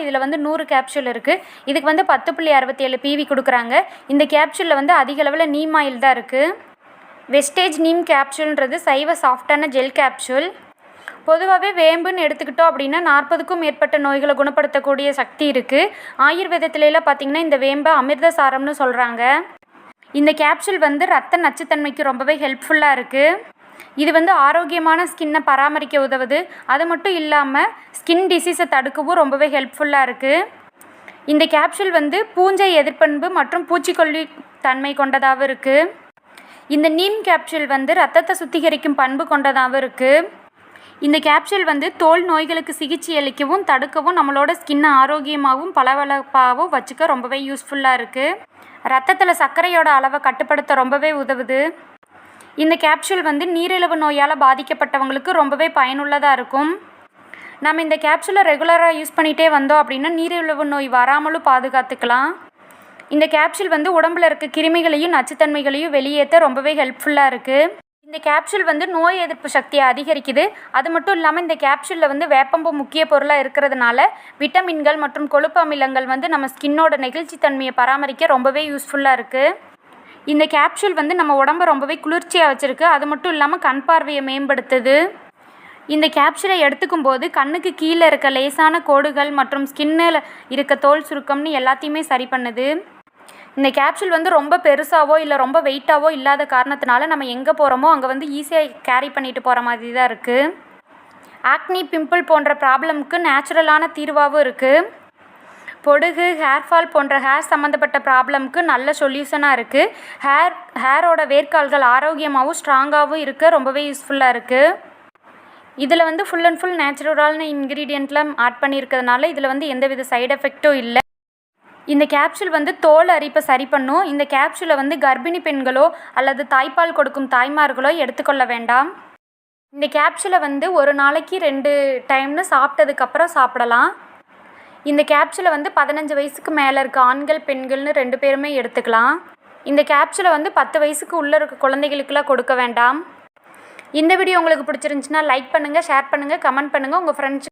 இதில் வந்து 100 கேப்சூல் இருக்குது. இதுக்கு வந்து 10.67 PV கொடுக்குறாங்க. இந்த கேப்சூலில் வந்து அதிக அளவில் நீம் ஆயில் தான் இருக்குது. வெஸ்டேஜ் நீம் கேப்சூல்ன்றது சைவ சாஃப்டான ஜெல் கேப்சூல். பொதுவாகவே வேம்புன்னு எடுத்துக்கிட்டோம் அப்படின்னா 40க்கும் மேற்பட்ட நோய்களை குணப்படுத்தக்கூடிய சக்தி இருக்குது. ஆயுர்வேதத்திலலாம் பார்த்திங்கன்னா இந்த வேம்பை அமிர்த சாரம்னு சொல்கிறாங்க. இந்த கேப்சூல் வந்து ரத்த நச்சுத்தன்மைக்கு ரொம்பவே ஹெல்ப்ஃபுல்லாக இருக்குது. இது வந்து ஆரோக்கியமான ஸ்கின்னை பராமரிக்க உதவுது. அது மட்டும் இல்லாமல் ஸ்கின் டிசீஸை தடுக்கவும் ரொம்பவே ஹெல்ப்ஃபுல்லாக இருக்குது. இந்த கேப்சூல் வந்து பூஞ்சை எதிர்ப்பண்பு மற்றும் பூச்சிக்கொல்லி தன்மை கொண்டதாகவும் இருக்குது. இந்த நீம் கேப்சூல் வந்து ரத்தத்தை சுத்திகரிக்கும் பண்பு கொண்டதாகவும் இருக்குது. இந்த கேப்சூல் வந்து தோல் நோய்களுக்கு சிகிச்சை அளிக்கவும் தடுக்கவும் நம்மளோட ஸ்கின்னை ஆரோக்கியமாகவும் பளபளப்பாகவும் வச்சுக்க ரொம்பவே யூஸ்ஃபுல்லாக இருக்குது. ரத்தத்தில் சர்க்கரையோட அளவை கட்டுப்படுத்த ரொம்பவே உதவுது. இந்த கேப்சூல் வந்து நீரிழிவு நோயால் பாதிக்கப்பட்டவங்களுக்கு ரொம்பவே பயனுள்ளதாக இருக்கும். நம்ம இந்த கேப்சூலை ரெகுலராக யூஸ் பண்ணிகிட்டே வந்தோம் அப்படின்னா நீரிழிவு நோய் வராமலும் பாதுகாத்துக்கலாம். இந்த கேப்சூல் வந்து உடம்புல இருக்க கிருமிகளையும் நச்சுத்தன்மைகளையும் வெளியேற்ற ரொம்பவே ஹெல்ப்ஃபுல்லாக இருக்குது. இந்த கேப்சூல் வந்து நோய் எதிர்ப்பு சக்தியை அதிகரிக்குது. அது மட்டும் இல்லாமல் இந்த கேப்சூலில் வந்து வேப்பம்பூ முக்கிய பொருளாக இருக்கிறதுனால விட்டமின்கள் மற்றும் கொழுப்பு அமிலங்கள் வந்து நம்ம ஸ்கின்னோட நெகிழ்ச்சித்தன்மையை பராமரிக்க ரொம்பவே யூஸ்ஃபுல்லாக இருக்குது. இந்த கேப்சூல் வந்து நம்ம உடம்பை ரொம்பவே குளிர்ச்சியாக வச்சுருக்கு. அது மட்டும் இல்லாமல் கண் பார்வையை மேம்படுத்துது. இந்த கேப்சூலை எடுத்துக்கும் போது கண்ணுக்கு கீழே இருக்க லேசான கோடுகள் மற்றும் ஸ்கின்னில் இருக்க தோல் சுருக்கம்னு எல்லாத்தையுமே சரி பண்ணுது. இந்த கேப்சூல் வந்து ரொம்ப பெருசாவோ இல்லை ரொம்ப வெயிட்டாவோ இல்லாத காரணத்தினால நம்ம எங்கே போகிறோமோ அங்கே வந்து ஈஸியாக கேரி பண்ணிட்டு போகிற மாதிரி தான் இருக்குது. ஆக்னி, பிம்பிள் போன்ற ப்ராப்ளமுக்கு நேச்சுரலான தீர்வாகவும் இருக்குது. பொடுகு, ஹேர்ஃபால் போன்ற ஹேர் சம்மந்தப்பட்ட ப்ராப்ளமுக்கு நல்ல சொல்யூஷனாக இருக்குது. ஹேரோட வேர்க்கால்கள் ஆரோக்கியமாகவும் ஸ்ட்ராங்காகவும் இருக்க ரொம்பவே யூஸ்ஃபுல்லாக இருக்குது. இதில் வந்து ஃபுல் அண்ட் ஃபுல் நேச்சுரலான இன்க்ரீடியண்ட்லாம் ஆட் பண்ணியிருக்கிறதுனால இதில் வந்து எந்தவித சைடு எஃபெக்ட்டும் இல்லை. இந்த கேப்சூல் வந்து தோல் அரிப்பை சரி பண்ணும். இந்த கேப்சூலை வந்து கர்ப்பிணி பெண்களோ அல்லது தாய்ப்பால் கொடுக்கும் தாய்மார்களோ எடுத்துக்கொள்ள வேண்டாம். இந்த கேப்சூலை வந்து ஒரு நாளைக்கு 2 டைம்னு சாப்பிட்டதுக்கப்புறம் சாப்பிடலாம். இந்த கேப்சூலை வந்து 15 வயசுக்கு மேலே இருக்க ஆண்கள் பெண்கள்னு 2 பேருமே எடுத்துக்கலாம். இந்த கேப்சூலை வந்து 10 வயசுக்கு உள்ளே இருக்க குழந்தைகளுக்கெல்லாம் கொடுக்க வேண்டாம். இந்த வீடியோ உங்களுக்கு பிடிச்சிருந்துச்சுன்னா லைக் பண்ணுங்கள், ஷேர் பண்ணுங்கள், கமெண்ட் பண்ணுங்கள். உங்கள் ஃப்ரெண்ட்ஸ்